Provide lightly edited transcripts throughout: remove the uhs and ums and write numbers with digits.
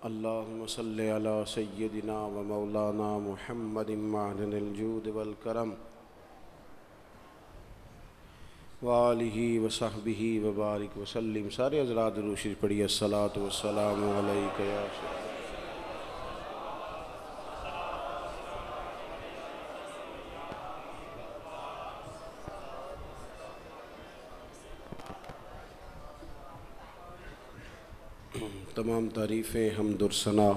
अल्लाहुम्मा सल्लि अला सय्यदिना व मौलाना मुहम्मदिन मअदनिल जूद वल करम व आलिहि व सहबिहि व बारिक व सल्लिम। सारे हज़रात दुरूद शरीफ पढ़िए। अस्सलातु वस्सलामु अलैका या तमाम तारीफ़ें हम्द और सना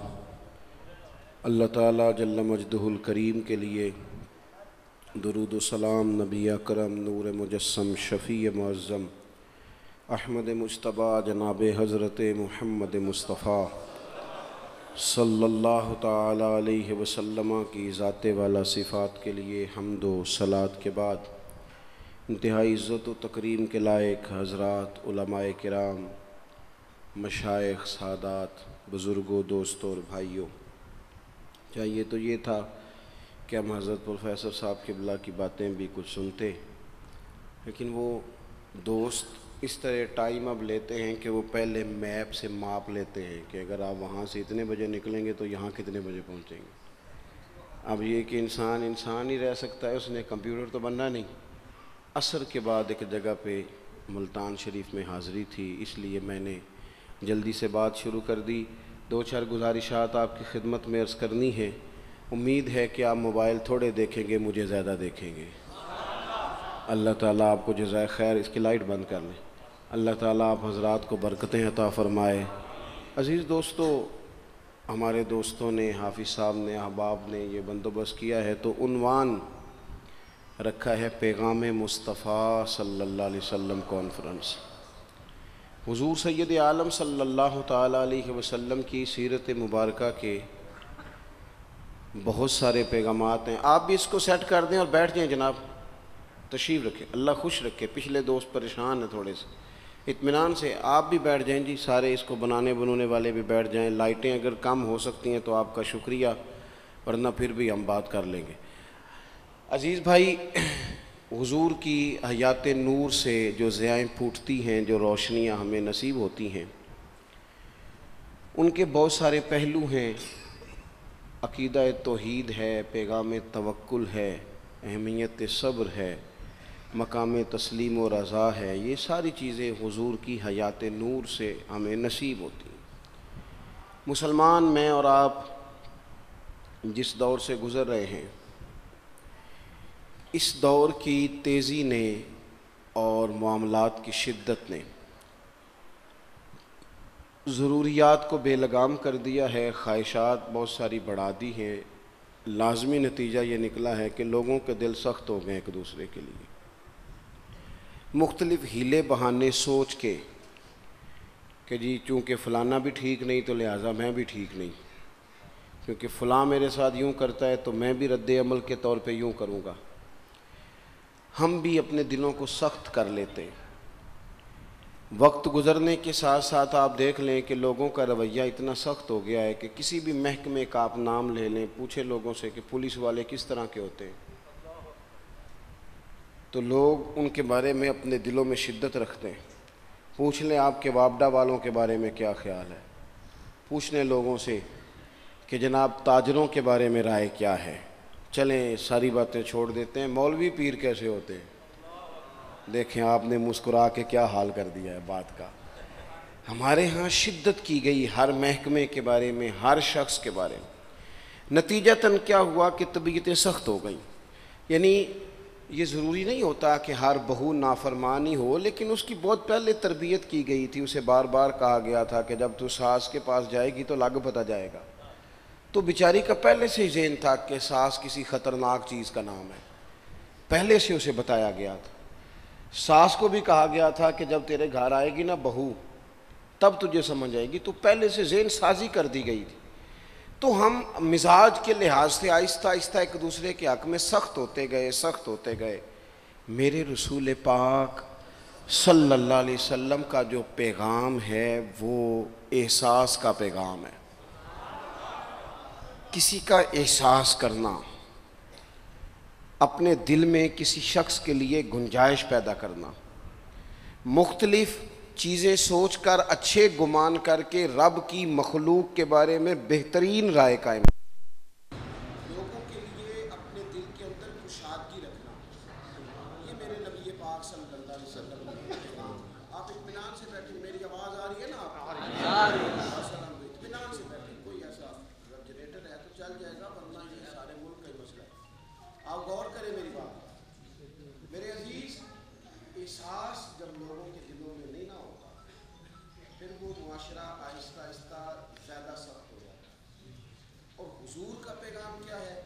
अल्लाह ताला जल्ल मजदहुल करीम के लिए। दुरूद व सलाम नबी अकरम नूर मुजस्सम शफ़ी मुअज़्ज़म अहमद मुज्तबा जनाब हज़रत मुहम्मद मुस्तफ़ा सल्लल्लाहु ताला अलैहि वसल्लम की ज़ात वाला सिफ़ात के लिए हम्द व सलात के बाद इंतहाई इज़्ज़त व तकरीम के लायक हज़रात उलमाए किराम, मशाइख, सादात, बुज़ुर्गों, दोस्तों और भाइयों, चाहिए तो ये था कि हम हज़रत प्रोफेसर साहब क़िबला की बातें भी कुछ सुनते, लेकिन वो दोस्त इस तरह टाइम अब लेते हैं कि वो पहले मैप से माप लेते हैं कि अगर आप वहाँ से इतने बजे निकलेंगे तो यहाँ कितने बजे पहुँचेंगे। अब ये कि इंसान ही रह सकता है, उसने कंप्यूटर तो बनना नहीं। असर के बाद एक जगह पे मुल्तान शरीफ में हाज़िरी थी, इसलिए मैंने जल्दी से बात शुरू कर दी। दो चार गुजारिशात आपकी खिदमत में अर्ज़ करनी है। उम्मीद है कि आप मोबाइल थोड़े देखेंगे, मुझे ज़्यादा देखेंगे। अल्लाह ताला आपको जज़ाए खैर। इसकी लाइट बंद कर लें। अल्लाह ताला आप हज़रात को बरकतें अता फ़रमाए। अज़ीज़ दोस्तों, हमारे दोस्तों ने, हाफिज़ साहब ने, अहबाब ने ये बंदोबस्त किया है, तो उन्वान रखा है पैगाम मुस्तफ़ा सल्लल्लाहु अलैहि वसल्लम कॉन्फ्रेंस। हुज़ूर सैयद आलम सल्लल्लाहु ताला अलैहि वसल्लम की सीरत मुबारका के बहुत सारे पैगामात हैं। आप भी इसको सेट कर दें और बैठ जाएं जनाब, तशरीफ़ रखें, अल्लाह खुश रखे। पिछले दोस्त परेशान हैं थोड़े से, इत्मीनान से आप भी बैठ जाएं जी। सारे इसको बनाने वाले भी बैठ जाएं। लाइटें अगर कम हो सकती हैं तो आपका शुक्रिया, वरना फिर भी हम बात कर लेंगे। अज़ीज़ भाई, हुज़ूर की हयात नूर से जो ज़ियाएँ फूटती हैं, जो रोशनियाँ हमें नसीब होती हैं, उनके बहुत सारे पहलू हैं। अक़ीदा तौहीद है, पैगाम तवक्कुल है, अहमियत सब्र है, मकाम तस्लीम व रज़ा है। ये सारी चीज़ें हुज़ूर की हयात नूर से हमें नसीब होती हैं। मुसलमान, मैं और आप जिस दौर से गुज़र रहे हैं, इस दौर की तेज़ी ने और मामलात की शिद्दत ने ज़रूरियात को बेलगाम कर दिया है, ख्वाहिशात बहुत सारी बढ़ा दी हैं। लाज़मी नतीजा ये निकला है कि लोगों के दिल सख्त हो गए एक दूसरे के लिए। मुख्तलिफ़ हीले बहाने सोच के कि जी चूँकि फ़लाना भी ठीक नहीं तो लिहाजा मैं भी ठीक नहीं, क्योंकि फ़लाँ मेरे साथ यूँ करता है तो मैं भी रद्द अमल के तौर पे यूँ करूँगा। हम भी अपने दिलों को सख्त कर लेते हैं। वक्त गुज़रने के साथ साथ आप देख लें कि लोगों का रवैया इतना सख्त हो गया है कि किसी भी महकमे का आप नाम ले लें, पूछे लोगों से कि पुलिस वाले किस तरह के होते हैं, तो लोग उनके बारे में अपने दिलों में शिद्दत रखते हैं। पूछ लें आपके वापडा वालों के बारे में क्या ख्याल है, पूछ लें लोगों से कि जनाब ताजरों के बारे में राय क्या है। चलें, सारी बातें छोड़ देते हैं। मौलवी पीर कैसे होते हैं, देखें आपने मुस्कुरा के क्या हाल कर दिया है बात का। हमारे यहाँ शिद्दत की गई हर महकमे के बारे में, हर शख्स के बारे में। नतीजतन क्या हुआ कि तबीयतें सख्त हो गई। यानी ये ज़रूरी नहीं होता कि हर बहू नाफरमान ही हो, लेकिन उसकी बहुत पहले तरबियत की गई थी। उसे बार बार कहा गया था कि जब तू सास के पास जाएगी तो लग पता जाएगा। तो बेचारी का पहले से ही ज़हन था कि सास किसी ख़तरनाक चीज़ का नाम है, पहले से उसे बताया गया था। सास को भी कहा गया था कि जब तेरे घर आएगी ना बहू, तब तुझे समझ आएगी। तो पहले से ज़हन साजी कर दी गई थी। तो हम मिजाज के लिहाज से आहिस्ता आहिस्ता एक दूसरे के हक़ में सख्त होते गए। मेरे रसूल पाक सल्लल्लाहु अलैहि वसल्लम का जो पैगाम है वो एहसास का पैगाम है। किसी का एहसास करना, अपने दिल में किसी शख्स के लिए गुंजाइश पैदा करना। मुख्तलिफ चीज़ें सोचकर, अच्छे गुमान करके रब की मखलूक के बारे में बेहतरीन राय कायम, लोगों के लिए अपने दिल के अंदर कुशादगी रखना, ये मेरे नबी पाक सल्लल्लाहु अलैहि वसल्लम ने कहा। आप इत्मीनान से बैठे, मेरी आवाज़ आ रही है ना? इत्मीनान से बैठे, कोई ऐसा जनरेटर है तो चल जाएगा, वरना ये सारे मुल्क का ही मसला है। आप गौर करें मेरी बात। मेरे अजीज, एहसास जब लोगों के दिलों में नहीं ना होता, फिर वो मुआशरा आहिस्ता आहिस्ता ज़्यादा सख्त हो जाता है। और हुजूर का पैगाम क्या है?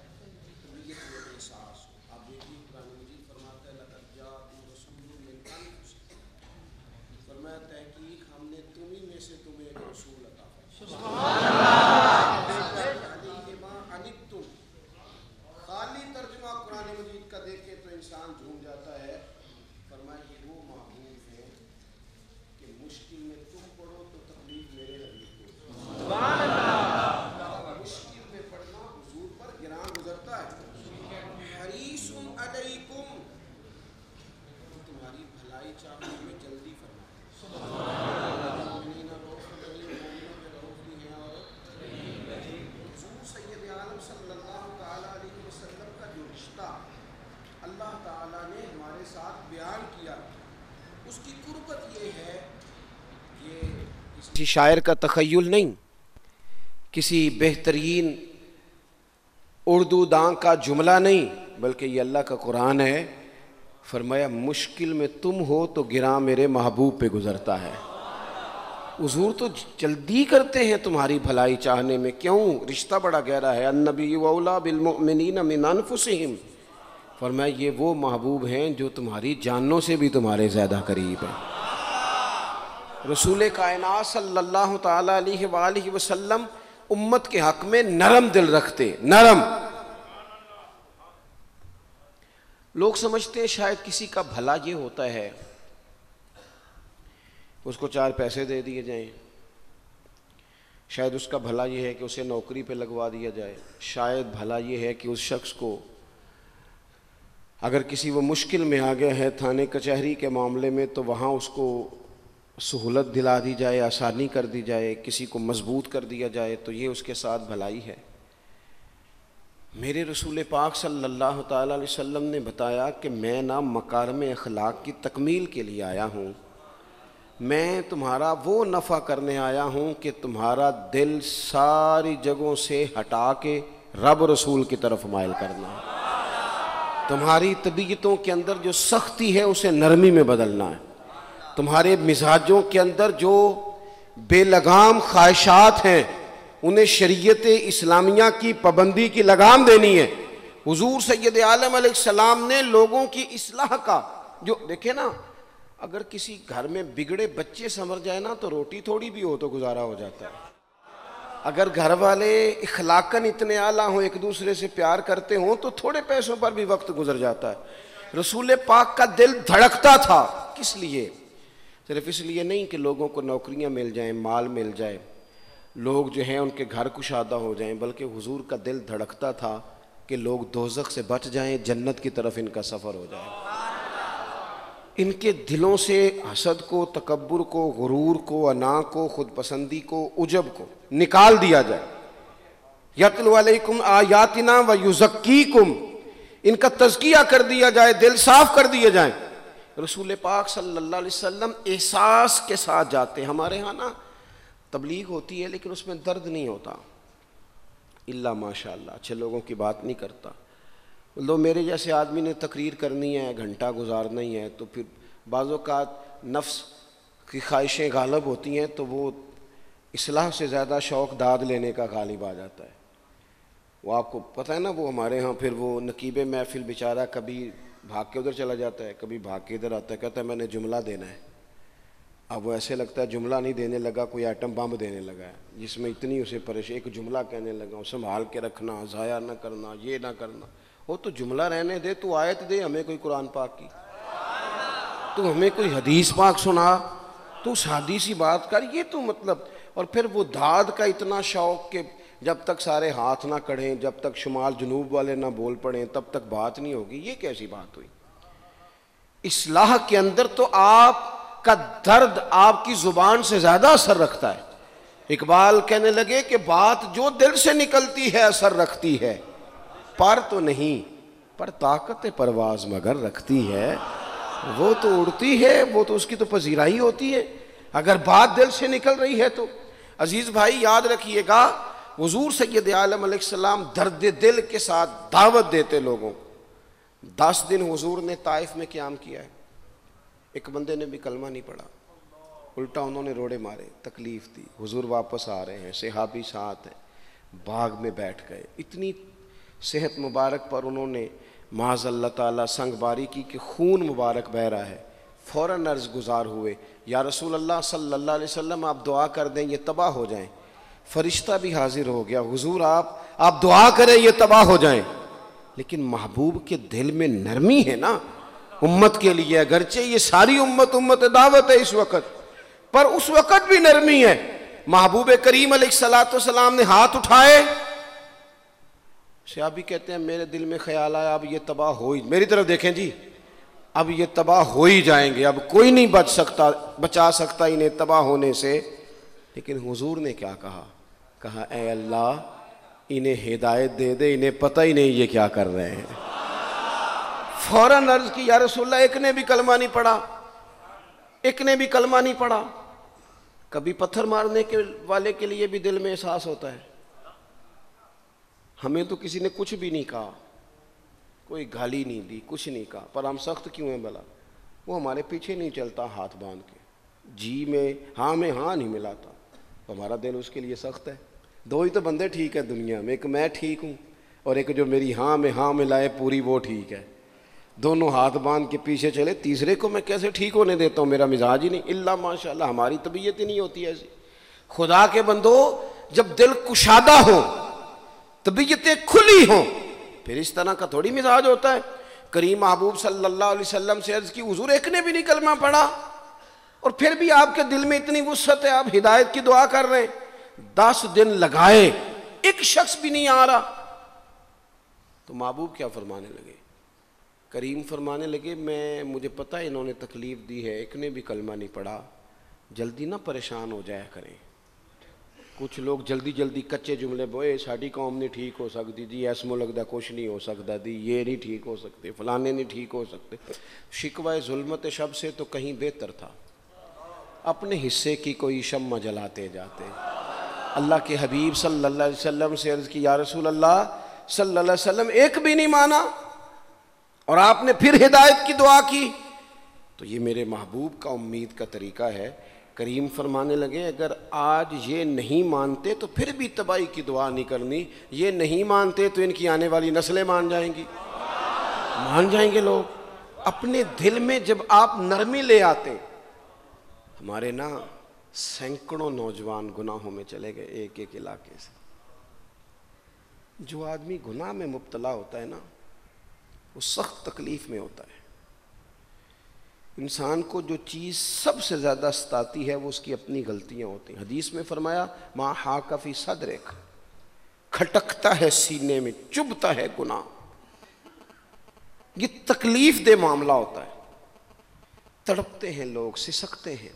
तबीयत में एहसास हो। आप देखिए, कुरान मजीद फरमाता है, लक़द जाअकुम रसूलुम मिन अनफुसिकुम, फरमाया तहकीक हमने तुम्ही में से तुम्हें एक रसूल अता फरमाया। खाली तर्जुमा कुरान मजीद का देखे तो इंसान झूम जाता है। फरमाया ये वो महबूब है कि मुश्किल में तुम पढ़ो तो तकलीफ मेरे हबीब को, मुश्किल में पढ़ना हुजूर पर गिरान गुजरता है। हरीसुम अलैकुम, तुम्हारी भलाई चाहने में जल्दी फरमाते अल्लाह ताला ने हमारे साथ बयान किया, उसकी कुर्बत ये है, ये किसी शायर का तखय्युल नहीं, किसी बेहतरीन उर्दू दां का जुमला नहीं, बल्कि ये अल्लाह का कुरान है। फरमाया मुश्किल में तुम हो तो गिरा मेरे महबूब पे गुजरता है। हुजूर तो जल्दी करते हैं तुम्हारी भलाई चाहने में। क्यों? रिश्ता बड़ा गहरा है। अन्नबी औला बिल मुमिनीन मिन अनफुसिहिम, फरमाया ये वो महबूब हैं जो तुम्हारी जानों से भी तुम्हारे ज़्यादा करीब हैं। रसूल कायनात सल्लल्लाहु ताला अलैहि वसल्लम उम्मत के हक में नरम दिल रखते, नरम। लोग समझते हैं शायद किसी का भला ये होता है उसको 4 पैसे दे दिए जाएं, शायद उसका भला ये है कि उसे नौकरी पे लगवा दिया जाए, शायद भला ये है कि उस शख्स को अगर किसी वो मुश्किल में आ गया है थाने कचहरी के मामले में तो वहाँ उसको सहूलत दिला दी जाए, आसानी कर दी जाए, किसी को मजबूत कर दिया जाए, तो ये उसके साथ भलाई है। मेरे रसूल पाक सल्लल्लाहु ताला अलैहि वसल्लम ने बताया कि मैं ना मकारिम अखलाक की तकमील के लिए आया हूँ, मैं तुम्हारा वो नफ़ा करने आया हूँ कि तुम्हारा दिल सारी जगहों से हटा के रब रसूल की तरफ माइल करना है। तुम्हारी तबीयतों के अंदर जो सख्ती है उसे नरमी में बदलना है। तुम्हारे मिजाजों के अंदर जो बेलगाम ख्वाहिशात हैं उन्हें शरीयत इस्लामिया की पाबंदी की लगाम देनी है। हुजूर सैयद आलम अलैहिस्सलाम ने लोगों की इस्लाह का जो देखे ना, अगर किसी घर में बिगड़े बच्चे समझ जाए ना तो रोटी थोड़ी भी हो तो गुजारा हो जाता है। अगर घर वाले इखलाकन इतने आला हों, एक दूसरे से प्यार करते हों, तो थोड़े पैसों पर भी वक्त गुजर जाता है। रसूल पाक का दिल धड़कता था, किस लिए? सिर्फ इसलिए नहीं कि लोगों को नौकरियां मिल जाएं, माल मिल जाए, लोग जो हैं उनके घर कुशादा हो जाएं, बल्कि हुजूर का दिल धड़कता था कि लोग दोज़ख से बच जाएं, जन्नत की तरफ इनका सफ़र हो जाए। इनके दिलों से हसद को, तकब्बुर को, गुरूर को, अना को, खुद पसंदी को, उजब को निकाल दिया जाए। यतलु अलैकुम आयातिना व युज़क्कीकुम, इनका तज़किया कर दिया जाए, दिल साफ कर दिए जाए। रसूल पाक सल्लल्लाहु अलैहि वसल्लम एहसास के साथ जाते। हमारे यहाँ ना तबलीग होती है लेकिन उसमें दर्द नहीं होता, इल्ला माशाअल्लाह, अच्छे लोगों की बात नहीं करता। लो मेरे जैसे आदमी ने तकरीर करनी है, घंटा गुजारना ही है, तो फिर बाज़ औक़ात नफ्स की ख्वाहिशें गालिब होती हैं तो वो इस्लाह से ज़्यादा शौक़ दाद लेने का गालिब आ जाता है। वो आपको पता है ना, वो हमारे यहाँ फिर वो नकीब महफिल बेचारा कभी भाग के उधर चला जाता है, कभी भाग के इधर आता है, कहता है मैंने जुमला देना है। अब वो ऐसे लगता है जुमला नहीं देने लगा, कोई आइटम बम देने लगा है, जिसमें इतनी उसे परेशान, एक जुमला कहने लगा, संभाल के रखना, ज़ाया ना करना, ये ना करना। वो तो जुमला रहने दे, तू आयत दे हमें कोई कुरान पाक की, तू हमें कोई हदीस पाक सुना, तू सादी सी बात कर, ये तो मतलब। और फिर वो दाद का इतना शौक़ कि जब तक सारे हाथ ना कढ़ें, जब तक शुमाल जनूब वाले ना बोल पड़ें, तब तक बात नहीं होगी। ये कैसी बात हुई? इस्लाह के अंदर तो आप का दर्द आपकी जुबान से ज्यादा असर रखता है। इकबाल कहने लगे कि बात जो दिल से निकलती है असर रखती है, पर तो नहीं, पर ताकत परवाज मगर रखती है। वो तो उड़ती है, वो तो उसकी तो पजीराई होती है अगर बात दिल से निकल रही है तो। अजीज भाई याद रखिएगा, हुजूर सैयद आलम अलैहिस्सलाम दर्द दिल के साथ दावत देते लोगों को। 10 दिन हुजूर ने ताइफ में क़याम किया है, एक बंदे ने भी कलमा नहीं पढ़ा, उल्टा उन्होंने रोड़े मारे, तकलीफ दी। हुजूर वापस आ रहे हैं, सहाबी साथ हैं, बाग में बैठ गए। इतनी सेहत मुबारक पर उन्होंने माज़ अल्लाह ताला संगबारी की कि खून मुबारक बह रहा है। फ़ौरन अर्ज़ गुजार हुए, या रसूल अल्लाह सल्लल्लाहु अलैहि वसल्लम आप दुआ कर दें ये तबाह हो जाएं। फरिश्ता भी हाजिर हो गया, हुजूर आप दुआ करें ये तबाह हो जाएं। लेकिन महबूब के दिल में नरमी है ना उम्मत के लिए, अगरचे ये सारी उम्मत दावत है इस वक़्त, पर उस वक़्त भी नरमी है। महबूब करीम अलैहिस्सलाम ने हाथ उठाए, सहाबी कहते हैं मेरे दिल में ख्याल आया अब ये तबाह हो ही, मेरी तरफ देखें जी, अब ये तबाह हो ही जाएंगे, अब कोई नहीं बचा सकता इन्हें तबाह होने से। लेकिन हुजूर ने क्या कहा? कहा ए अल्लाह इन्हें हिदायत दे दे, इन्हें पता ही नहीं ये क्या कर रहे हैं। फौरन अर्ज की, या रसूलल्लाह एक ने भी कलमा नहीं पढ़ा, एक ने भी कलमा नहीं पढ़ा। कभी पत्थर मारने के वाले के लिए भी दिल में एहसास होता है, हमें तो किसी ने कुछ भी नहीं कहा, कोई गाली नहीं दी, कुछ नहीं कहा, पर हम सख्त क्यों हैं भला? वो हमारे पीछे नहीं चलता हाथ बांध के, जी में हाँ नहीं मिलाता, तो हमारा दिल उसके लिए सख्त है। दो ही तो बंदे ठीक है दुनिया में, एक मैं ठीक हूँ और एक जो मेरी हाँ में हाँ मिलाए पूरी वो ठीक है। दोनों हाथ बांध के पीछे चले, तीसरे को मैं कैसे ठीक होने देता हूँ? मेरा मिजाज ही नहीं, इल्ला माशाल्लाह हमारी तबीयत ही नहीं होती ऐसी। खुदा के बंदो, जब दिल कुशादा हो, तबीयतें खुली हों, फिर इस तरह का थोड़ी मिजाज होता है। करीम महबूब सल्लल्लाहु अलैहि वसल्लम से अर्ज की, हुजूर एक ने भी नहीं कलमा पढ़ा और फिर भी आपके दिल में इतनी वुसअत है, आप हिदायत की दुआ कर रहे हैं। 10 दिन लगाए, एक शख्स भी नहीं आ रहा। तो महबूब क्या फरमाने लगे? करीम फरमाने लगे, मुझे पता है इन्होंने तकलीफ दी है, एक ने भी कलमा नहीं पढ़ा, जल्दी ना परेशान हो जाया करें। कुछ लोग जल्दी जल्दी कच्चे जुमले बोए, साड़ी कौम नहीं ठीक हो सकती जी, ऐसमो लगता कुछ नहीं हो सकता दी, ये नहीं ठीक हो सकते, फलाने नहीं ठीक हो सकते। शिकवा जुल्मत शब से तो कहीं बेहतर था, अपने हिस्से की कोई शम्मा जलाते जाते। अल्लाह के हबीब सल्लल्लाहु अलैहि वसल्लम से अर्ज़ की, या रसूल अल्लाह सल्लल्लाहु अलैहि वसल्लम एक भी नहीं माना और आपने फिर हिदायत की दुआ की। तो ये मेरे महबूब का उम्मीद का तरीका है। करीम फरमाने लगे, अगर आज ये नहीं मानते तो फिर भी तबाही की दुआ नहीं करनी, ये नहीं मानते तो इनकी आने वाली नस्लें मान जाएंगे लोग। अपने दिल में जब आप नरमी ले आते, हमारे ना सैकड़ों नौजवान गुनाहों में चले गए एक एक इलाके से। जो आदमी गुनाह में मुब्तला होता है ना, वो सख्त तकलीफ में होता है। इंसान को जो चीज़ सबसे ज़्यादा सताती है वो उसकी अपनी गलतियां होती हैं। हदीस में फरमाया, माँ हाका फी सदरिक, खटकता है सीने में, चुभता है गुनाह। ये तकलीफ दे मामला होता है, तड़पते हैं लोग, सिसकते हैं।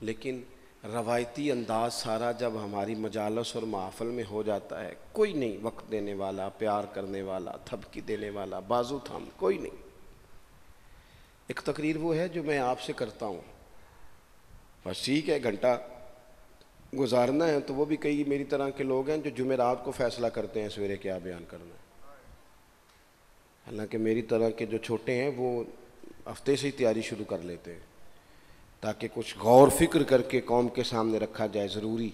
लेकिन रवायती अंदाज सारा जब हमारी मजालस और महफिल में हो जाता है, कोई नहीं वक्त देने वाला, प्यार करने वाला, थपकी देने वाला, बाजू थाम, कोई नहीं। एक तकरीर वो है जो मैं आपसे करता हूँ, बस ठीक है, घंटा गुजारना है, तो वो भी कई मेरी तरह के लोग हैं जो जुमेरात को फैसला करते हैं सवेरे क्या बयान करना है। हालांकि मेरी तरह के जो छोटे हैं वो हफ्ते से ही तैयारी शुरू कर लेते हैं, ताकि कुछ गौर फिक्र करके कौम के सामने रखा जाए, ज़रूरी।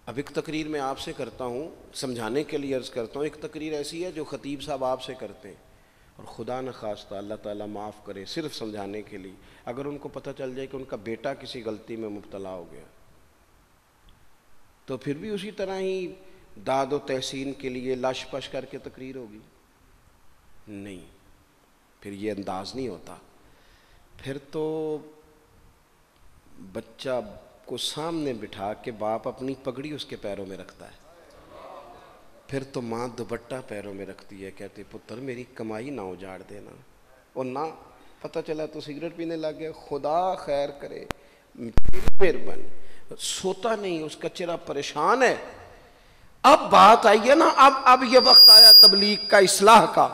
अब एक तकरीर मैं आपसे करता हूँ, समझाने के लिए अर्ज़ करता हूँ। एक तकरीर ऐसी है जो ख़तीब साहब आपसे करते हैं, और खुदा न खास्ता अल्लाह ताला माफ़ करे, सिर्फ समझाने के लिए, अगर उनको पता चल जाए कि उनका बेटा किसी गलती में मुब्तला हो गया, तो फिर भी उसी तरह ही दाद व तहसीन के लिए लाश पश करके तकरीर होगी? नहीं, फिर ये अंदाज नहीं होता। फिर तो बच्चा को सामने बिठा के बाप अपनी पगड़ी उसके पैरों में रखता है, फिर तो माँ दुपट्टा पैरों में रखती है, कहती पुत्र मेरी कमाई ना उजाड़ देना, और ना पता चला तो सिगरेट पीने लग गया। खुदा खैर करे, मेहरबानी। सोता नहीं, उसका चेहरा परेशान है। अब बात आई है ना, अब ये वक्त आया तबलीग का, इस्लाह का।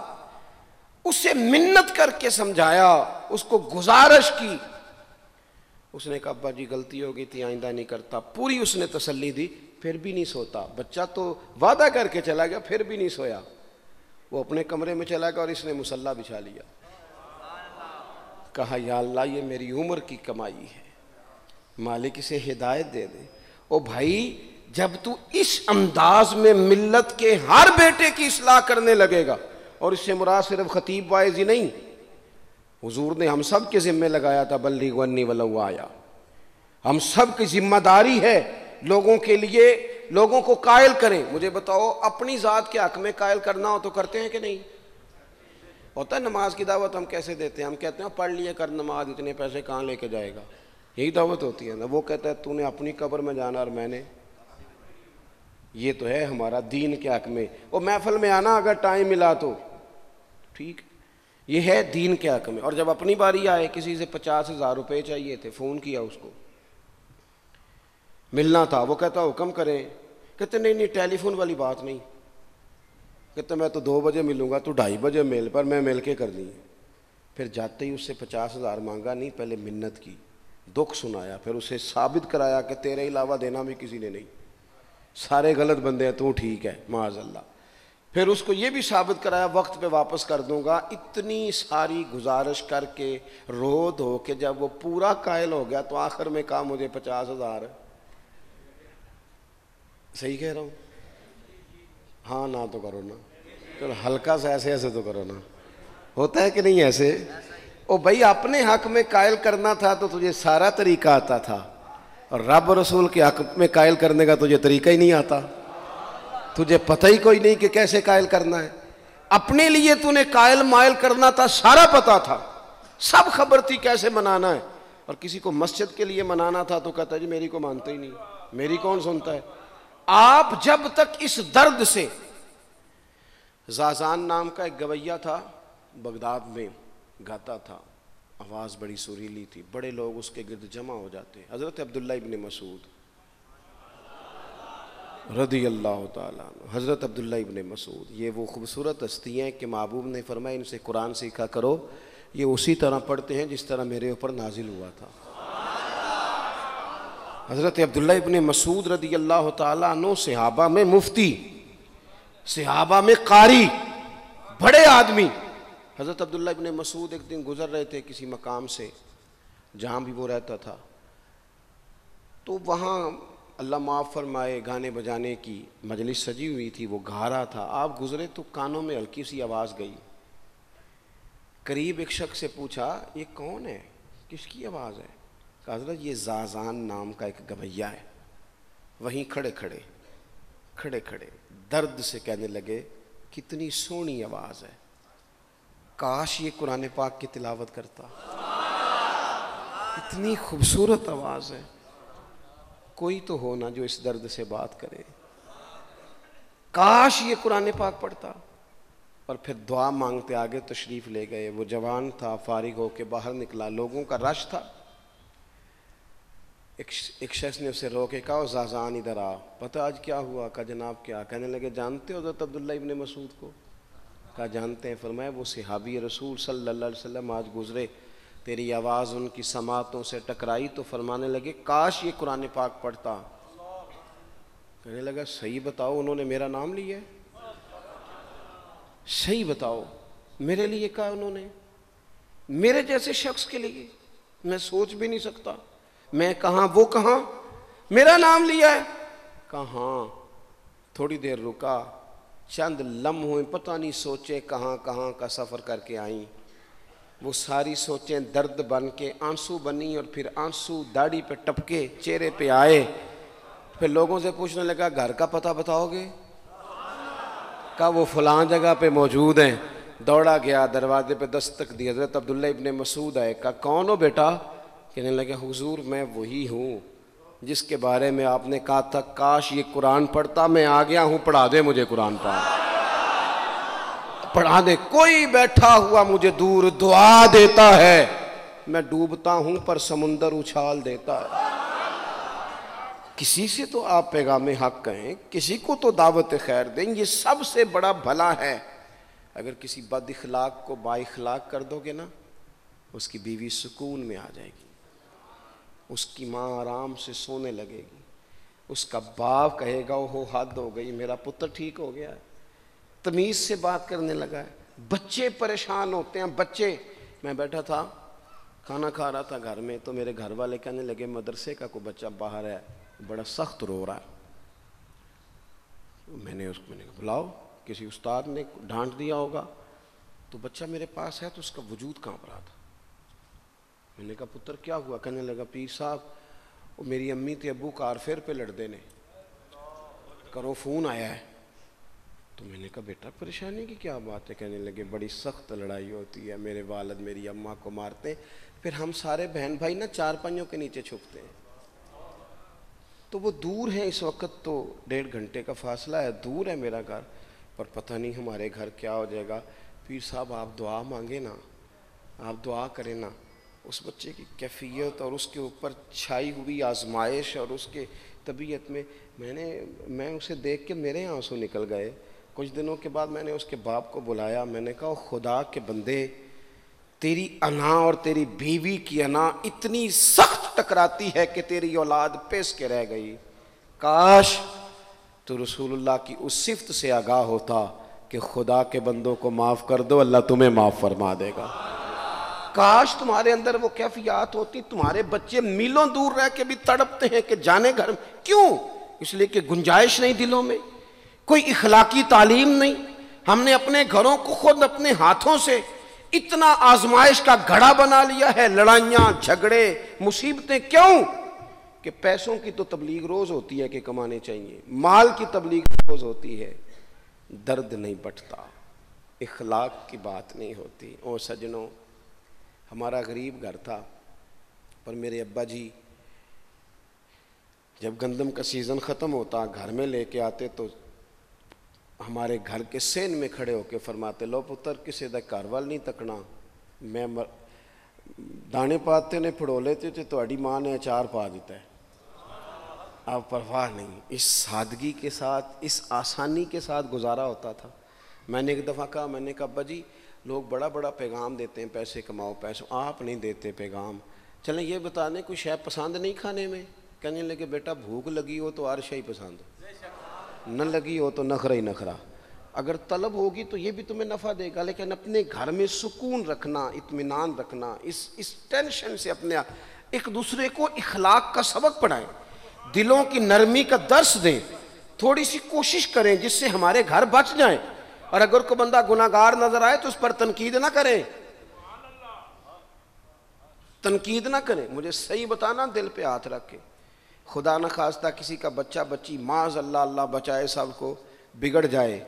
उसे मिन्नत करके समझाया, उसको गुजारिश की। उसने कहा अब्बा जी गलती हो गई थी, आइंदा नहीं करता। पूरी उसने तसल्ली दी, फिर भी नहीं सोता। बच्चा तो वादा करके चला गया, फिर भी नहीं सोया। वो अपने कमरे में चला गया और इसने मुसल्ला बिछा लिया। कहा या अल्लाह ये मेरी उम्र की कमाई है, मालिक इसे हिदायत दे दे। ओ भाई, जब तू इस अंदाज में मिल्लत के हर बेटे की इस्लाह करने लगेगा, और इससे मुराद सिर्फ खतीब वाइज ही नहीं, हुजूर ने हम सब के जिम्मे लगाया था बल्लिग वन्नी वलौ आया। हम सब की जिम्मेदारी है लोगों के लिए, लोगों को कायल करें। मुझे बताओ, अपनी ज़ात के हक में कायल करना हो तो करते हैं कि नहीं? होता है नमाज की दावत हम कैसे देते हैं? हम कहते हैं पढ़ लिए कर नमाज, इतने पैसे कहाँ लेके जाएगा, यही दावत होती है ना। वो कहता है तूने अपनी कब्र में जाना और मैंने, ये तो है हमारा दीन के हक में। वो महफिल में आना अगर टाइम मिला तो ठीक, ये है दीन के हक में। और जब अपनी बारी आए, किसी से 50,000 रुपये चाहिए थे, फ़ोन किया उसको, मिलना था। वो कहता हुक्म करें। कहते नहीं टेलीफोन वाली बात नहीं। कहते मैं तो 2 बजे मिलूंगा, तो 2:30 बजे मिल, पर मैं मिल के कर दी। फिर जाते ही उससे 50,000 मांगा नहीं, पहले मिन्नत की, दुख सुनाया, फिर उसे साबित कराया कि तेरे अलावा देना भी किसी ने नहीं, सारे गलत बंदे हैं, तू ठीक है माज़अल्लाह। फिर उसको ये भी साबित कराया वक्त पे वापस कर दूंगा। इतनी सारी गुजारिश करके रो धो के जब वो पूरा कायल हो गया, तो आखिर में कहा मुझे 50,000। सही कह रहा हूँ? हाँ ना तो करो ना, चलो हल्का सा ऐसे ऐसे तो करो ना। होता है कि नहीं ऐसे? ओ भाई, अपने हक में कायल करना था तो तुझे सारा तरीका आता था, और रब रसूल के हक में कायल करने का तुझे तरीका ही नहीं आता। तुझे पता ही कोई नहीं कि कैसे कायल करना है। अपने लिए तूने कायल मायल करना था, सारा पता था, सब खबर थी कैसे मनाना है। और किसी को मस्जिद के लिए मनाना था तो कहता है जी मेरी को मानते ही नहीं, मेरी कौन सुनता है। आप जब तक इस दर्द से, ज़ाज़ान नाम का एक गवैया था, बगदाद में गाता था, आवाज़ बड़ी सुरीली थी, बड़े लोग उसके गिर्द जमा हो जाते। हज़रत अब्दुल्ला इब्न मसूद रदी अल्लाह ताला, हज़रत अब्दुल्ला इब्न मसूद, ये वो खूबसूरत हस्ती हैं कि महबूब ने फरमाया इनसे कुरान सीखा करो, ये उसी तरह पढ़ते हैं जिस तरह मेरे ऊपर नाजिल हुआ था। हज़रत अब्दुल्ला इब्न मसूद रदी अल्लाह ताला अन्हु सहाबा में मुफ्ती, सहाबा में कारी, बड़े आदमी। हज़रत अब्दुल्ला इब्न मसूद एक दिन गुजर रहे थे किसी मकाम से जहाँ भी वो रहता था, तो वहाँ अल्लाह माफ़ फरमाए गाने बजाने की मजलिस सजी हुई थी, वो गा रहा था। आप गुजरे तो कानों में हल्की सी आवाज़ गई। करीब एक शख्स से पूछा ये कौन है, किसकी आवाज़ है? कहा हज़रत ये ज़ाज़ान नाम का एक गवैया है। वहीं खड़े खड़े दर्द से कहने लगे कितनी सोहनी आवाज़ है, काश ये कुरान पाक की तिलावत करता, इतनी खूबसूरत आवाज़ है, कोई तो हो ना जो इस दर्द से बात करे, काश ये कुरान पाक पढ़ता। और फिर दुआ मांगते आगे तशरीफ़ ले गए। वो जवान था, फारिग होके बाहर निकला, लोगों का रश था। एक शख्स ने उसे रोके, कहा ज़ाज़ान इधर आ, पता आज क्या हुआ? कहा जनाब क्या? कहने लगे जानते हो हज़रत अब्दुल्ला इब्न मसूद को? कहा जानते हैं। फरमाया वो सहाबी रसूल सल्लल्लाहु अलैहि वसल्लम आज गुजरे, तेरी आवाज़ उनकी समातों से टकराई तो फरमाने लगे काश ये कुरान पाक पढ़ता। कहने लगा सही बताओ, उन्होंने मेरा नाम लिया है? सही बताओ, मेरे लिए कहा उन्होंने? मेरे जैसे शख्स के लिए? मैं सोच भी नहीं सकता, मैं कहाँ वो कहाँ, मेरा नाम लिया है। कहाँ? थोड़ी देर रुका, चंद लम्हों पता नहीं सोचे कहाँ कहाँ का सफ़र करके आई। वो सारी सोचें दर्द बन के आंसू बनी, और फिर आंसू दाढ़ी पे टपके, चेहरे पे आए। फिर लोगों से पूछने लगा घर का पता बताओगे? कहा वो फलां जगह पे मौजूद हैं। दौड़ा गया, दरवाजे पे दस्तक दी, हज़रत अब्दुल्ला इब्न मसूद आए। कहा कौन हो बेटा? कहने लगे हुजूर मैं वही हूँ जिसके बारे में आपने कहा था काश ये कुरान पढ़ता, मैं आ गया हूँ, पढ़ा दे मुझे कुरान पढ़ा। पढ़ा दे। कोई बैठा हुआ मुझे दूर दुआ देता है, मैं डूबता हूं पर समुंदर उछाल देता है। किसी से तो आप पैगाम हक कहें, किसी को तो दावत खैर दें, ये सबसे बड़ा भला है। अगर किसी बद इखलाक को बाइखलाक कर दोगे ना, उसकी बीवी सुकून में आ जाएगी, उसकी माँ आराम से सोने लगेगी, उसका बाप कहेगा ओहो हद हो गई, मेरा पुत्र ठीक हो गया है, तमीज़ से बात करने लगा है। बच्चे परेशान होते हैं, बच्चे। मैं बैठा था खाना खा रहा था घर में, तो मेरे घर वाले कहने लगे मदरसे का कोई बच्चा बाहर है, बड़ा सख्त रो रहा है। मैंने बुलाओ, किसी उस्ताद ने डांट दिया होगा। तो बच्चा मेरे पास है तो उसका वजूद कांप रहा था। मैंने कहा पुत्र क्या हुआ? कहने लगा पीर साहब वो मेरी अम्मी ते अबू कार फेर पे लड़ते ने, करो फ़ोन आया है। तो मैंने कहा बेटा परेशानी की क्या बात है? कहने लगे बड़ी सख्त लड़ाई होती है, मेरे वालिद मेरी अम्मा को मारते हैं, फिर हम सारे बहन भाई ना चारपाइयों के नीचे छुपते हैं। तो वो दूर है, इस वक्त तो 1.5 घंटे का फासला है, दूर है मेरा घर, पर पता नहीं हमारे घर क्या हो जाएगा। पीर साहब आप दुआ मांगे ना, आप दुआ करें ना, उस बच्चे की कैफियत और उसके ऊपर छाई हुई आजमाइश और उसके तबीयत में मैं उसे देख के मेरे आंसू निकल गए। कुछ दिनों के बाद मैंने उसके बाप को बुलाया, मैंने कहा खुदा के बंदे, तेरी अना और तेरी बीवी की अना इतनी सख्त टकराती है कि तेरी औलाद पेश के रह गई। काश तो रसूलुल्लाह की उस सिफ्त से आगाह होता कि खुदा के बंदों को माफ़ कर दो, अल्लाह तुम्हें माफ़ फरमा देगा। काश तुम्हारे अंदर वो कैफियत होती। तुम्हारे बच्चे मीलों दूर रह के भी तड़पते हैं कि जाने घर में। क्यों? इसलिए कि गुंजाइश नहीं दिलों में, कोई इखलाकी तालीम नहीं। हमने अपने घरों को खुद अपने हाथों से इतना आजमाइश का घड़ा बना लिया है। लड़ाइयाँ, झगड़े, मुसीबतें। क्यों? कि पैसों की तो तबलीग रोज होती है कि कमाने चाहिए, माल की तबलीग रोज होती है, दर्द नहीं बटता, इखलाक की बात नहीं होती। ओ सजनों, हमारा गरीब घर था, पर मेरे अब्बा जी जब गंदम का सीज़न ख़त्म होता घर में लेके आते तो हमारे घर के सेन में खड़े होके फरमाते, लो पुत्र किसी दा घर वाल नहीं तकना, मैं दाने पाते ने फड़ो लेते थे, तो माँ ने अचार पा दिता है, अब परवाह नहीं। इस सादगी के साथ, इस आसानी के साथ गुजारा होता था। मैंने एक दफ़ा कहा, मैंने कहा अब्बा जी लोग बड़ा बड़ा पैगाम देते हैं, पैसे कमाओ पैसे, आप नहीं देते पैगाम। चलें ये बता दें कोई शय पसंद नहीं खाने में? कहने लगे बेटा भूख लगी हो तो हर शय पसंद, न लगी हो तो नखरा ही नखरा। अगर तलब होगी तो ये भी तुम्हें नफ़ा देगा, लेकिन अपने घर में सुकून रखना, इत्मीनान रखना, इस टेंशन से अपने एक दूसरे को इखलाक का सबक पढ़ाएं, दिलों की नरमी का दर्स दें, थोड़ी सी कोशिश करें जिससे हमारे घर बच जाएं। और अगर कोई बंदा गुनाहगार नजर आए तो उस पर तनकीद ना करें, तनकीद ना करें, मुझे सही बताना, दिल पे हाथ रख के। खुदा न खास्ता किसी का बच्चा बच्ची माज अल्लाह अल्लाह बचाए सबको बिगड़ जाए,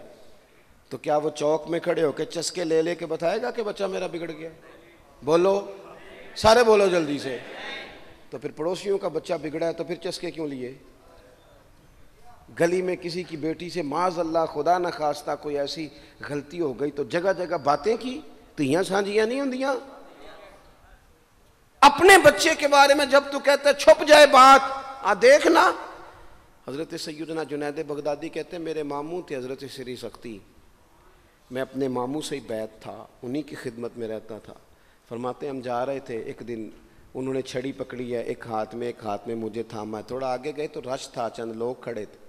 तो क्या वो चौक में खड़े होकर चस्के ले ले के बताएगा कि बच्चा मेरा बिगड़ गया? बोलो, सारे बोलो जल्दी से। तो फिर पड़ोसियों का बच्चा बिगड़ा है तो फिर चस्के क्यों लिए? गली में किसी की बेटी से माज अल्लाह खुदा न खास्ता कोई ऐसी गलती हो गई तो जगह जगह बातें की, तियां सांझियां नहीं होंदियां। अपने बच्चे के बारे में जब तू कहते छुप जाए बात, देखना। हजरत सैयदना जुनैद बगदादी कहते मेरे मामू थे हजरत श्री सख्ती, मैं अपने मामू से ही बैत था, उन्हीं की खिदमत में रहता था। फरमाते हम जा रहे थे, एक दिन उन्होंने छड़ी पकड़ी है, एक हाथ में मुझे थामा। थोड़ा आगे गए तो रश था, चंद लोग खड़े थे।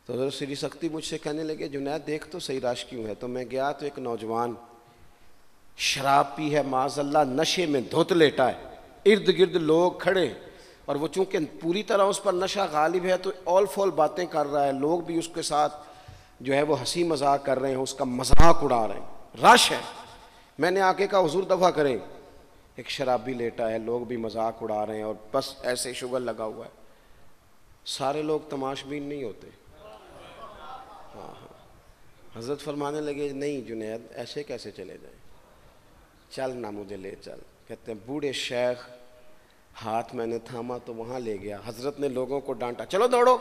तो हज़रत श्री सख्ती मुझसे कहने लगे जुनैद देख तो सही रश क्यों है। तो मैं गया तो एक नौजवान शराब पी है, माज़अल्लाह नशे में धुत लेटा है, इर्द गिर्द लोग खड़े, और वो चूँकि पूरी तरह उस पर नशा गालिब है तो ऑल फॉल बातें कर रहा है, लोग भी उसके साथ जो है वो हंसी मजाक कर रहे हैं, उसका मजाक उड़ा रहे हैं, रश है। मैंने आके कहा हुजूर दफ़ा करें, एक शराबी लेटा है, लोग भी मजाक उड़ा रहे हैं और बस ऐसे शुगर लगा हुआ है। सारे लोग तमाशबीन नहीं होते। हाँ, हज़रत फरमाने लगे नहीं जुनैद ऐसे कैसे चले जाएं, चल ना मुझे ले चल। कहते हैं बूढ़े शेख, हाथ मैंने थामा तो वहाँ ले गया। हज़रत ने लोगों को डांटा, चलो दौड़ो।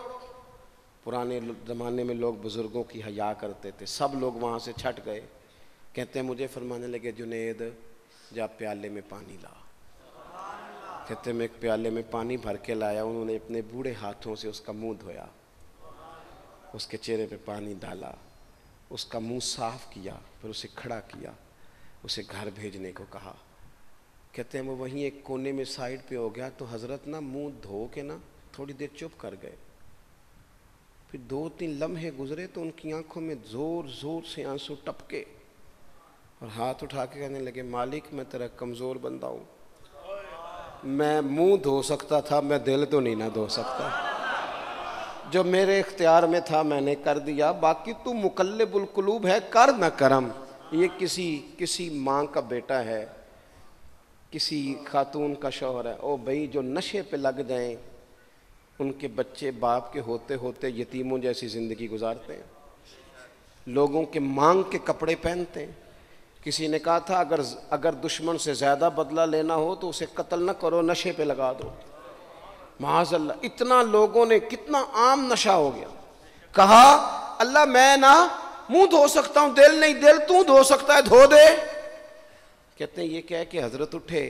पुराने ज़माने में लोग बुज़ुर्गों की हया करते थे, सब लोग वहाँ से छट गए। कहते हैं मुझे फरमाने लगे, जुनेद जा प्याले में पानी ला। कहते मैं एक प्याले में पानी भर के लाया। उन्होंने अपने बूढ़े हाथों से उसका मुंह धोया, उसके चेहरे पे पानी डाला, उसका मुंह साफ किया, फिर उसे खड़ा किया, उसे घर भेजने को कहा। कहते हैं वो वहीं एक कोने में साइड पे हो गया तो हजरत ना मुंह धो के ना थोड़ी देर चुप कर गए। फिर 2-3 लम्हे गुजरे तो उनकी आंखों में जोर जोर से आंसू टपके और हाथ उठा के कहने लगे, मालिक मैं तेरा कमज़ोर बंदा हूँ, मैं मुंह धो सकता था, मैं दिल तो नहीं ना धो सकता। जो मेरे इख्तियार में था मैंने कर दिया, बाकी तू मुकल्लिबुल कुलूब है, कर न करम। ये किसी माँ का बेटा है, किसी खातून का शौहर है, ओ भाई जो नशे पे लग जाएं उनके बच्चे बाप के होते होते यतीमों जैसी ज़िंदगी गुजारते हैं, लोगों के मांग के कपड़े पहनते हैं। किसी ने कहा था अगर दुश्मन से ज़्यादा बदला लेना हो तो उसे कत्ल न करो, नशे पे लगा दो। माज़अल्लाह, इतना लोगों ने, कितना आम नशा हो गया। कहा अल्लाह मैं ना मुंह धो सकता हूँ, दिल नहीं, दिल तू धो सकता है, धो दे। कहते हैं ये कह के हजरत उठे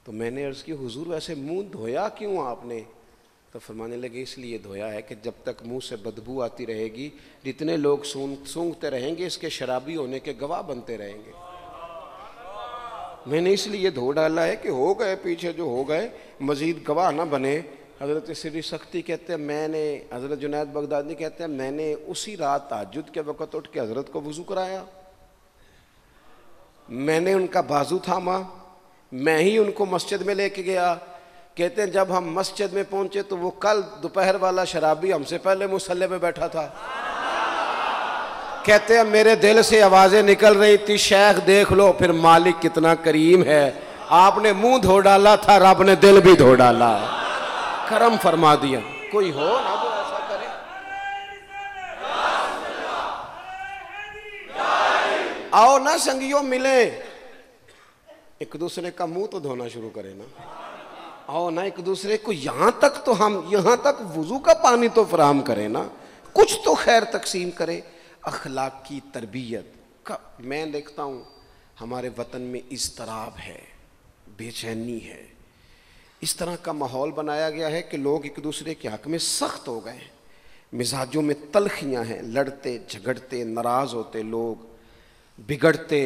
तो मैंने अर्ज़ की, हुजूर वैसे मुंह धोया क्यों आपने? तो फरमाने लगे इसलिए धोया है कि जब तक मुंह से बदबू आती रहेगी, जितने लोग सूंघते रहेंगे इसके शराबी होने के गवाह बनते रहेंगे। मैंने इसलिए धो डाला है कि हो गए पीछे जो हो गए, मजीद गवाह ना बने। हज़रत सिरी सख्ती कहते हैं मैंने, हज़रत जुनैद बगदादी कहते हैं मैंने उसी रात तहज्जुद के वक़्त उठ के हज़रत को वज़ू कराया, मैंने उनका बाजू थामा, मैं ही उनको मस्जिद में लेके गया। कहते हैं जब हम मस्जिद में पहुंचे तो वो कल दोपहर वाला शराबी हमसे पहले मुसल्ले पे बैठा था। कहते हैं मेरे दिल से आवाज़ें निकल रही थी, शेख देख लो फिर मालिक कितना करीम है, आपने मुंह धो डाला था, रब ने दिल भी धो डाला, करम फरमा दिया। कोई हो ना जो ऐसा करे। आओ ना संगियों मिले, एक दूसरे का मुंह तो धोना शुरू करें ना। आओ ना एक दूसरे को, यहाँ तक वुजू का पानी तो फराहम करें ना, कुछ तो खैर तकसीम करें। अखलाक की तरबियत का मैं देखता हूँ हमारे वतन में इज़्तिराब है, बेचैनी है, इस तरह का माहौल बनाया गया है कि लोग एक दूसरे के हक़ में सख्त हो गए हैं, मिजाजों में तलखियाँ हैं, लड़ते झगड़ते नाराज़ होते लोग, बिगड़ते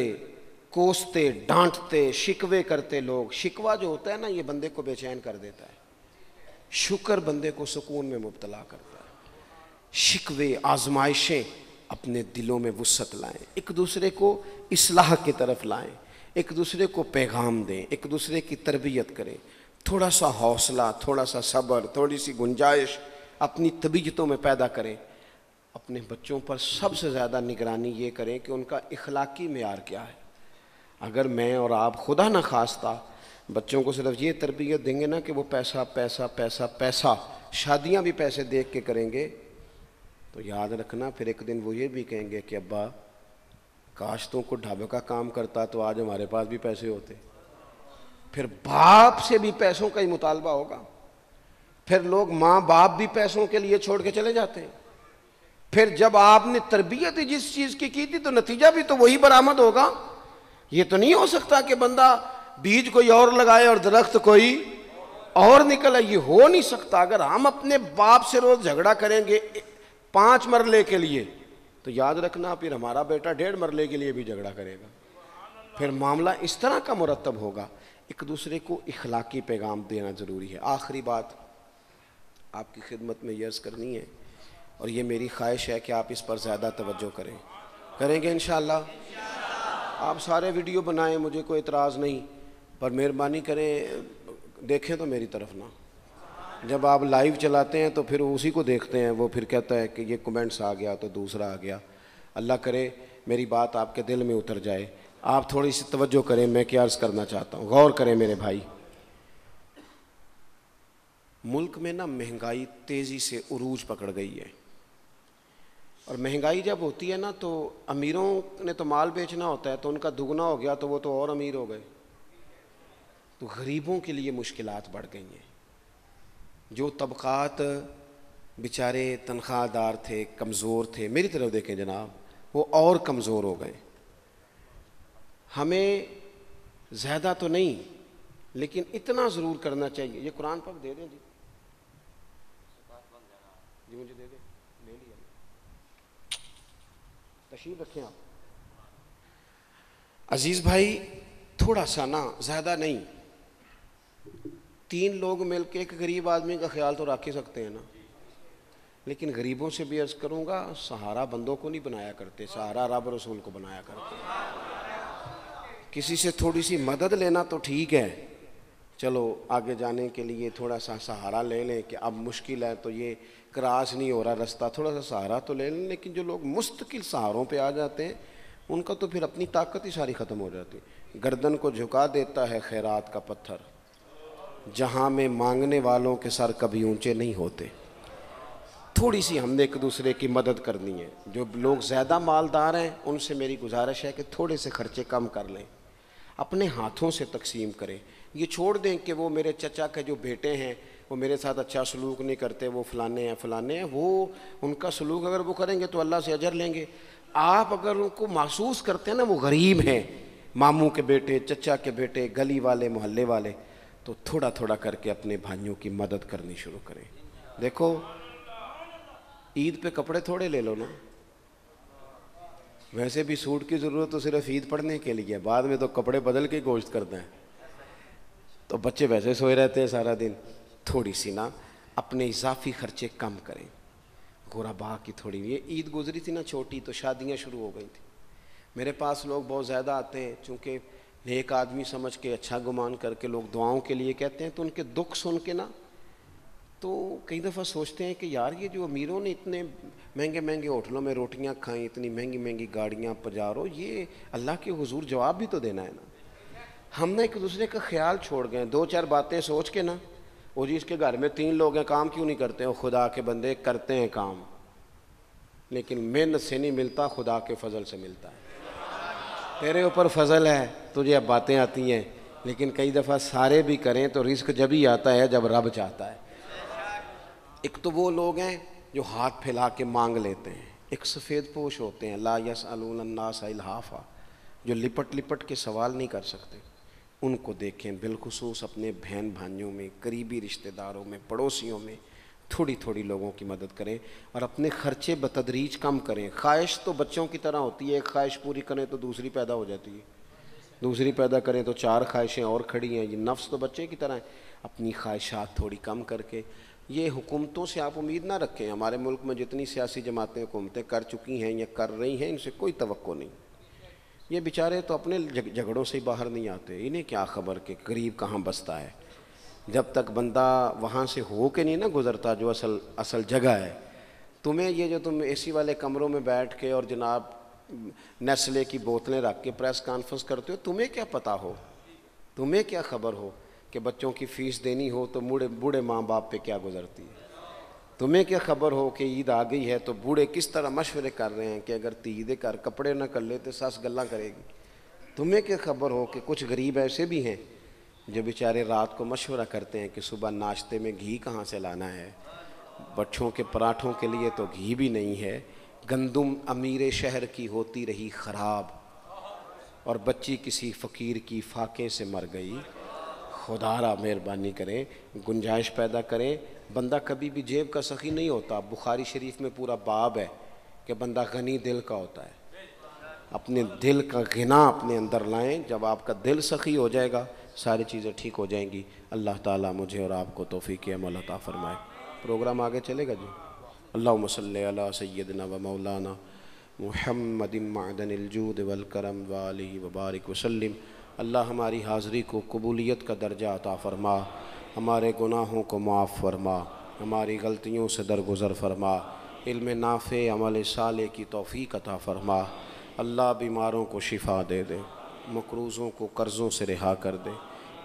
कोसते डांटते शिकवे करते लोग। शिकवा जो होता है ना ये बंदे को बेचैन कर देता है, शुक्र बंदे को सुकून में मुब्तला करता है। शिकवे आजमाइशें अपने दिलों में वुसअत लाएं, एक दूसरे को इस्लाह की तरफ लाएं, एक दूसरे को पैगाम दें, एक दूसरे की तरबियत करें। थोड़ा सा हौसला, थोड़ा सा सब्र, थोड़ी सी गुंजाइश अपनी तबीयतों में पैदा करें। अपने बच्चों पर सबसे ज़्यादा निगरानी ये करें कि उनका इखलाकी मेयार क्या है। अगर मैं और आप खुदा न खास्ता बच्चों को सिर्फ ये तरबियत देंगे ना कि वो पैसा पैसा पैसा पैसा, शादियां भी पैसे देख के करेंगे, तो याद रखना फिर एक दिन वो ये भी कहेंगे कि अब्बा काश तुमको ढाबे का काम करता तो आज हमारे पास भी पैसे होते। फिर बाप से भी पैसों का ही मुतालबा होगा, फिर लोग माँ बाप भी पैसों के लिए छोड़ के चले जाते हैं। फिर जब आपने तरबियत ही जिस चीज़ की थी तो नतीजा भी तो वही बरामद होगा। ये तो नहीं हो सकता कि बंदा बीज कोई और लगाए और दरख्त कोई और निकले, ये हो नहीं सकता। अगर हम अपने बाप से रोज झगड़ा करेंगे 5 मरले के लिए तो याद रखना फिर हमारा बेटा 1.5 मरले के लिए भी झगड़ा करेगा, फिर मामला इस तरह का मुरतब होगा। एक दूसरे को इखलाकी पैगाम देना ज़रूरी है। आखिरी बात आपकी खिदमत में ये अर्ज़ करनी है और ये मेरी ख्वाहिश है कि आप इस पर ज़्यादा तवज्जो करेंगे इंशाअल्लाह। आप सारे वीडियो बनाएं, मुझे कोई एतराज़ नहीं, पर मेहरबानी करें देखें तो मेरी तरफ ना। जब आप लाइव चलाते हैं तो फिर उसी को देखते हैं, वो फिर कहता है कि ये कमेंट्स आ गया तो दूसरा आ गया। अल्लाह करे मेरी बात आपके दिल में उतर जाए, आप थोड़ी सी तवज्जो करें। मैं क्या अर्ज़ करना चाहता हूँ, गौर करें मेरे भाई। मुल्क में ना महंगाई तेज़ी से उरूज पकड़ गई है, और महंगाई जब होती है ना तो अमीरों ने तो माल बेचना होता है तो उनका दुगना हो गया तो वो तो और अमीर हो गए, तो गरीबों के लिए मुश्किलात बढ़ गई हैं। जो तबक़ात बेचारे तनख्वाहदार थे, कमज़ोर थे, मेरी तरफ देखें जनाब, वो और कमज़ोर हो गए। हमें ज़्यादा तो नहीं लेकिन इतना ज़रूर करना चाहिए। ये कुरान पाक दे दें जी, जी मुझे दे दें, ले लिया, तशरीफ रखें आप। अजीज़ भाई, थोड़ा सा ना, ज़्यादा नहीं, 3 लोग मिलकर एक गरीब आदमी का ख्याल तो रख ही सकते हैं ना। लेकिन गरीबों से भी अर्ज़ करूँगा, सहारा बंदों को नहीं बनाया करते, सहारा रब रसूल को बनाया करते। किसी से थोड़ी सी मदद लेना तो ठीक है, चलो आगे जाने के लिए थोड़ा सा सहारा ले लें कि अब मुश्किल है तो ये क्रॉस नहीं हो रहा रास्ता, थोड़ा सा सहारा तो ले लें। लेकिन जो लोग मुस्तकिल सहारों पे आ जाते हैं उनका तो फिर अपनी ताकत ही सारी ख़त्म हो जाती है। गर्दन को झुका देता है खैरात का पत्थर, जहाँ में मांगने वालों के सर कभी ऊंचे नहीं होते। थोड़ी सी हमने एक दूसरे की मदद करनी है। जो लोग ज़्यादा मालदार हैं उनसे मेरी गुजारिश है कि थोड़े से खर्चे कम कर लें, अपने हाथों से तकसीम करें। ये छोड़ दें कि वो मेरे चचा के जो बेटे हैं वो मेरे साथ अच्छा सलूक नहीं करते, वो फलाने हैं, वो उनका सलूक अगर वो करेंगे तो अल्लाह से अजर लेंगे। आप अगर उनको महसूस करते हैं ना वो गरीब हैं, मामू के बेटे, चचा के बेटे, गली वाले, मोहल्ले वाले, तो थोड़ा थोड़ा करके अपने भाइयों की मदद करनी शुरू करें। देखो, ईद पे कपड़े थोड़े ले लो ना, वैसे भी सूट की ज़रूरत तो सिर्फ ईद पढ़ने के लिए, बाद में तो कपड़े बदल के गोश्त करते हैं, तो बच्चे वैसे सोए रहते हैं सारा दिन। थोड़ी सी ना अपने इजाफी खर्चे कम करें। गुरबा की थोड़ी, ये ईद गुजरी थी ना छोटी, तो शादियां शुरू हो गई थी। मेरे पास लोग बहुत ज़्यादा आते हैं, चूँकि नेक आदमी समझ के, अच्छा गुमान करके लोग दुआओं के लिए कहते हैं, तो उनके दुख सुन के ना तो कई दफ़ा सोचते हैं कि यार ये जो अमीरों ने इतने महंगे महंगे होटलों में रोटियां खाई, इतनी महंगी महंगी गाड़ियां पजारो, ये अल्लाह के हुजूर जवाब भी तो देना है ना। हम ना एक दूसरे का ख्याल छोड़ गए, 2-4 बातें सोच के ना, वो जी इसके घर में 3 लोग हैं, काम क्यों नहीं करते? वो खुदा के बंदे करते हैं काम, लेकिन मेहनत से नहीं मिलता, खुदा के फजल से मिलता है। तेरे ऊपर फजल है, तुझे अब बातें आती हैं, लेकिन कई दफ़ा सारे भी करें तो रिस्क जब ही आता है जब रब चाहता है। एक तो वो लोग हैं जो हाथ फैला के मांग लेते हैं, एक सफ़ेद पोश होते हैं, ला यसअलून अन्नास इल्हाफा, जो लिपट लिपट के सवाल नहीं कर सकते। उनको देखें, बिलखुसूस अपने बहन भाइयों में, करीबी रिश्तेदारों में, पड़ोसियों में थोड़ी थोड़ी लोगों की मदद करें और अपने खर्चे बतदरीज कम करें। ख्वाहिश तो बच्चों की तरह होती है, एक ख्वाहिश पूरी करें तो दूसरी पैदा हो जाती है, दूसरी पैदा करें तो 4 ख्वाहिशें और खड़ी हैं। ये नफ्स तो बच्चे की तरह है। अपनी ख्वाहिशात थोड़ी कम करके, ये हुकूमतों से आप उम्मीद ना रखें। हमारे मुल्क में जितनी सियासी जमातें हुकूमतें कर चुकी हैं या कर रही हैं, इनसे कोई तवक्को नहीं। ये बेचारे तो अपने झगड़ों से ही बाहर नहीं आते, इन्हें क्या खबर कि गरीब कहाँ बसता है। जब तक बंदा वहाँ से हो के नहीं ना गुज़रता जो असल जगह है। तुम्हें ये जो तुम एसी वाले कमरों में बैठ के और जनाब नेस्ले की बोतलें रख के प्रेस कॉन्फ्रेंस करते हो, तुम्हें क्या पता हो, तुम्हें क्या खबर हो कि बच्चों की फ़ीस देनी हो तो बूढ़े माँ बाप पे क्या गुज़रती है। तुम्हें क्या खबर हो कि ईद आ गई है तो बूढ़े किस तरह मशवरे कर रहे हैं कि अगर तीदे कर कपड़े ना कर ले तो सस गल्ला करेगी। तुम्हें क्या खबर हो कि कुछ गरीब ऐसे भी हैं जो बेचारे रात को मशवरा करते हैं कि सुबह नाश्ते में घी कहाँ से लाना है, बच्चों के पराठों के लिए तो घी भी नहीं है, गंदुम अमीर शहर की होती रही ख़राब और बच्ची किसी फ़कीर की फाके से मर गई। खुदारा मेहरबानी करें, गुंजाइश पैदा करें। बंदा कभी भी जेब का सखी नहीं होता। बुखारी शरीफ में पूरा बाब है कि बंदा गनी दिल का होता है। अपने दिल का गिना अपने अंदर लाएं, जब आपका दिल सखी हो जाएगा सारी चीज़ें ठीक हो जाएंगी। अल्लाह ताला मुझे और आपको तौफीक अमल अता फरमाए। प्रोग्राम आगे चलेगा जी। अल्लाहुम्मा सल्ली अला सय्यदना व मौलाना मुहम्मदिन मअदनिल जूद वल करम व आलिहि व बारिक वसल्लिम। अल्लाह हमारी हाज़री को कबूलियत का दर्जा अता फ़रमा, हमारे गुनाहों को माफ़ फरमा, हमारी गलतियों से दरगुज़र फरमा, इल्म नाफ़े अमल साले की तौफ़ीक अता फ़रमा। अल्लाह बीमारों को शिफ़ा दे दे, मकरूज़ों को कर्ज़ों से रिहा कर दे,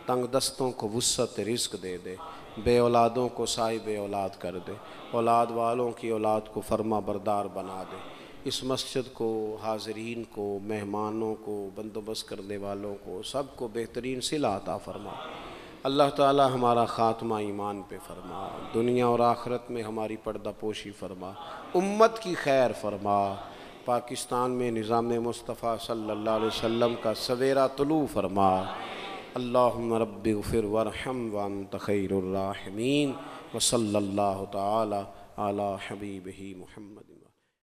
तंग दस्तों को वुस्अत रिज़्क़ दे दे, बे औलादों को साहिब औलाद कर दे, औलाद वालों की औलाद को फरमा बरदार बना दे। इस मस्जिद को, हाज़रीन को, मेहमानों को, बंदोबस्त करने वालों को, सबको बेहतरीन सिला अता फ़रमा। अल्लाह ताला हमारा ख़ात्मा ईमान पे फ़रमा, दुनिया और आखिरत में हमारी पर्दा पोशी फ़रमा, उम्मत की खैर फ़रमा। पाकिस्तान में निज़ाम मुस्तफ़ा सल्लल्लाहु अलैहि वसल्लम का सवेरा तुलू फरमा। अल्लाहुम्मा रब्बि ग़फ़िर वरहम व अंत खैरुर राहिमीन व सल्लल्लाहु तआला अला हबीबिही मुहम्मद।